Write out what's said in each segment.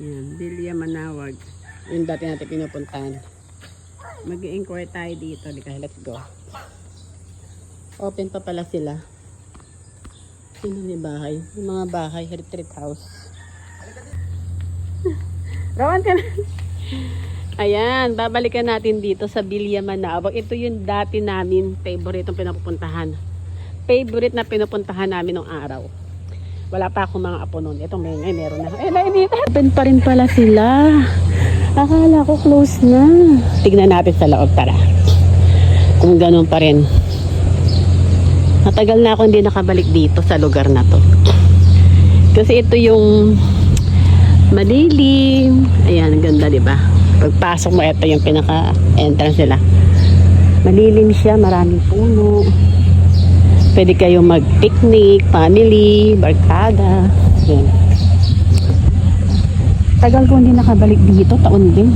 Yan, Bilya Manawag. Yung dati natin pinupuntahan. Mag-i-inquire tayo dito. Let's go. Open pa pala sila. Sino may bahay? Yung mga bahay, retreat house. Rawan ka na. Ayan, babalikan natin dito sa Bilya Manawag. Ito yung dati namin favorite ang pinapupuntahan. Favorite na pinupuntahan namin nung araw. Wala pa akong mga apo nun. Ito meron na. Nainita. Open pa rin pala sila. Akala ko close na. Tignan natin sa loob, tara. Kung ganun pa rin. Matagal na ako hindi nakabalik dito sa lugar na to. Kasi ito yung malilim. Ayan, ang ganda, diba? Pagpasok mo, ito yung pinaka-entrance nila. Malilim siya, maraming puno. Pwede kayong mag-picnic, family, barkada. Yan. Tagal ko hindi nakabalik dito, taon din.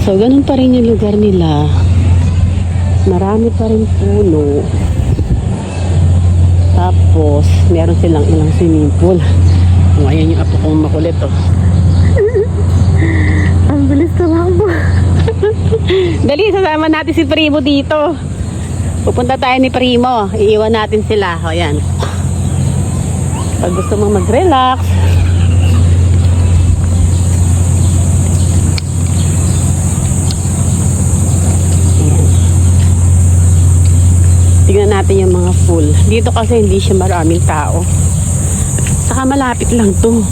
So, ganun pa rin yung lugar nila. Marami pa rin puno. Tapos, meron silang ilang swimming pool. Ayan yung apo kong makulit, oh. Ang bilis tumakbo. Dali, sasama natin si Primo dito. Pupunta tayo ni Primo. Iiwan natin sila. O, yan. Pag gusto mong mag-relax. Ayan. Tignan natin yung mga pool. Dito kasi hindi siya maraming tao. Saka malapit lang to.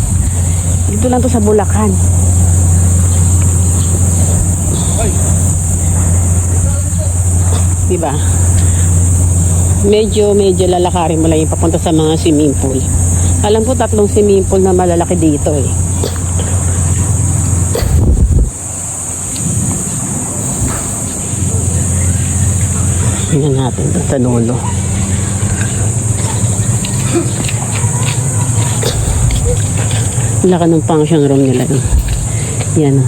Dito lang to sa Bulacan. Diba? Medyo lalakarin mo lang yung papunta sa mga swimming pool. Alam ko 3 swimming pool na malalaki dito eh. Tingnan natin ito sa dulo. Laki ng function room nila. Yan.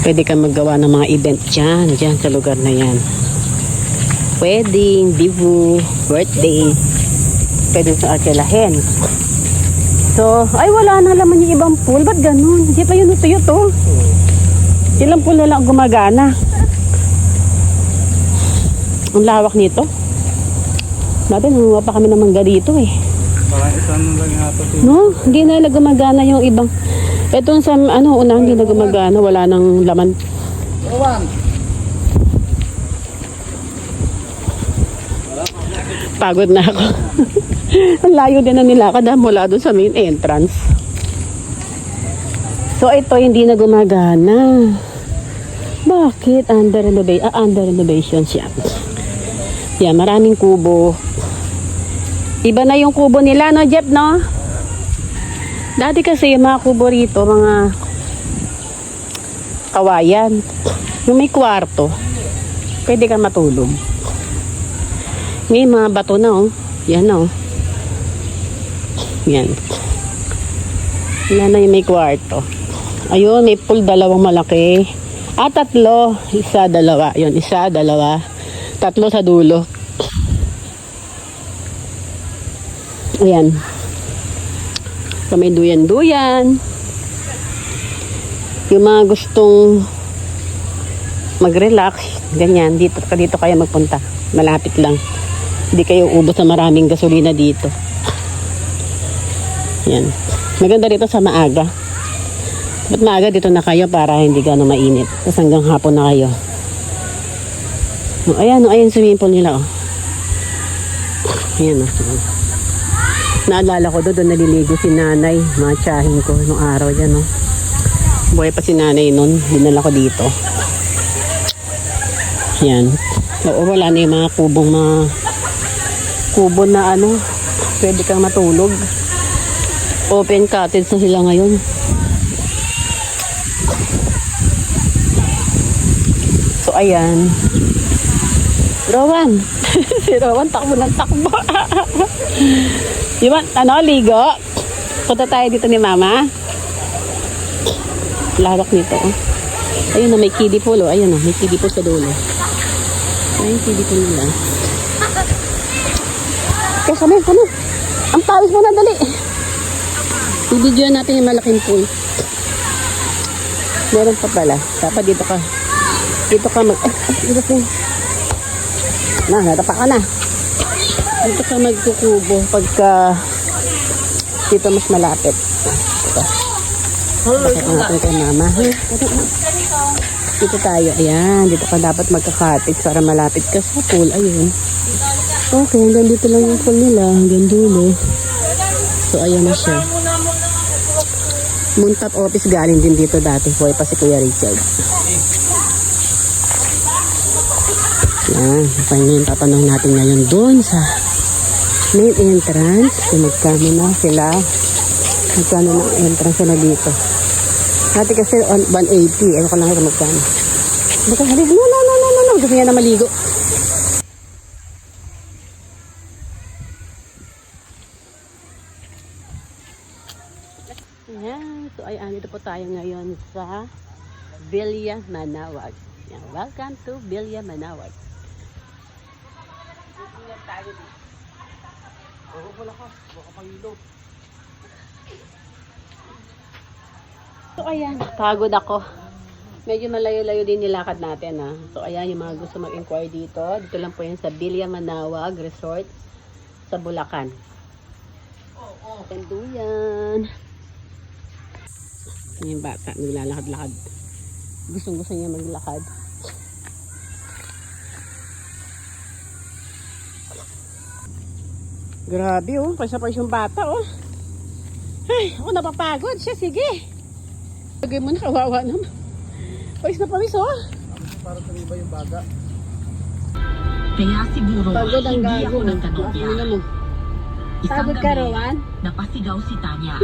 Pwede ka maggawa ng mga event dyan sa lugar na yan. Wedding, dibu, birthday. Pwede sa arkelahin. So, ay wala na laman yung ibang pool. Ba't ganun? Hindi pa yun natuyo to. Ilang pool na lang gumagana. Ang lawak nito. Dati nanguha pa kami ng mangga dito eh. Parang isang lang yata. No, hindi na gumagana yung ibang. Ito sa unang hindi na gumagana. Wala nang laman. Pagod na ako. Ang layo din na nilakad mula doon sa main entrance. So ito hindi na gumagana. Bakit? Under renovation siya. Yan, maraming kubo. Iba na yung kubo nila, no, Jeff, no? Dati kasi yung mga kubo rito, mga kawayan. Yung may kwarto, pwede kang matulog. Ngayon, mga bato na, oh. Yan, oh. Yan. Yan na yung may kwarto. Ayun, may pool, 2 malaki. 3. 1, 2. Yun, 1, 2. 3 sa dulo. Ayan. So, may duyan-duyan. Yung mga gustong mag-relax, ganyan, dito kayo magpunta. Malapit lang. Hindi kayo ubos sa maraming gasolina dito. Yan. Maganda dito sa maaga. Ba't maaga dito na kayo para hindi gano'ng mainit. Tapos hanggang hapon na kayo. Ayan, ayan swimming pool nila, oh. Ayan, oh. Naalala ko doon naliligo si nanay. Mga tiyahin ko nung araw yan, oh. Buhay pa si nanay nun. Dinala ko dito. Ayan. Oo, wala na yung mga kubo na pwede kang matulog. Open cottage na sila ngayon. So ayan, Rowan. Si Rowan takbo ng takbo. Diba, ligo? Punta tayo dito ni mama. Lawak nito, oh. Ayun na, may kiddie pool, oh. Ayun na, may kiddie pool sa dulo. Ayun, kiddie pool nila. Kaya kami. Ang pawis mo na, dali. I-video natin yung malaking pool. Meron pa pala. Dapat dito ka. Dito ka mag... dito ka. Natapa ka na. Dito ka magkukubo pagka dito mas malapit. Dito. Bakit natin kay mama. Dito tayo. Ayan. Dito ka dapat magkakatid para malapit ka sa pool. Ayun. Okay. Hanggang dito lang yung pool nila. Hanggang dulo. So, ayan na siya. Muntat office galing din dito dati. Buhay pa si Kuya Richard. Yan. Tatanong natin ngayon doon sa main entrance. Kung magkano na sila. Magkano na entrance na dito. Dati kasi 180. Ano ka lang ito magkano. Baka halip. No. Gusto niya na maligo. Yan. So, ayan. Dito po tayo ngayon sa Villa Manawag. Yan. Welcome to Villa Manawag. So, ayan. Pagod ako. Medyo malayo-layo din nilakad natin, ha. So, ayan. Yung mga gusto mag-inquire dito. Dito lang po yan sa Villa Manawag Resort sa Bulacan. Tenduyan. Yung bata, naglalakad-lakad. Gustong-gusto niya maglakad. Grabe, oh. Pasa-pas yung bata, oh. Ay, ako napapagod siya. Sige. Lagay mo na, kawawa naman. Pawis na pawis, oh. Para tumiba yung baga. Kaya siguro Pagod ang hindi gago. ako nagtanong Ano mo? Isang Pagod ka, gabi, Rowan? napasigaw si Tanya.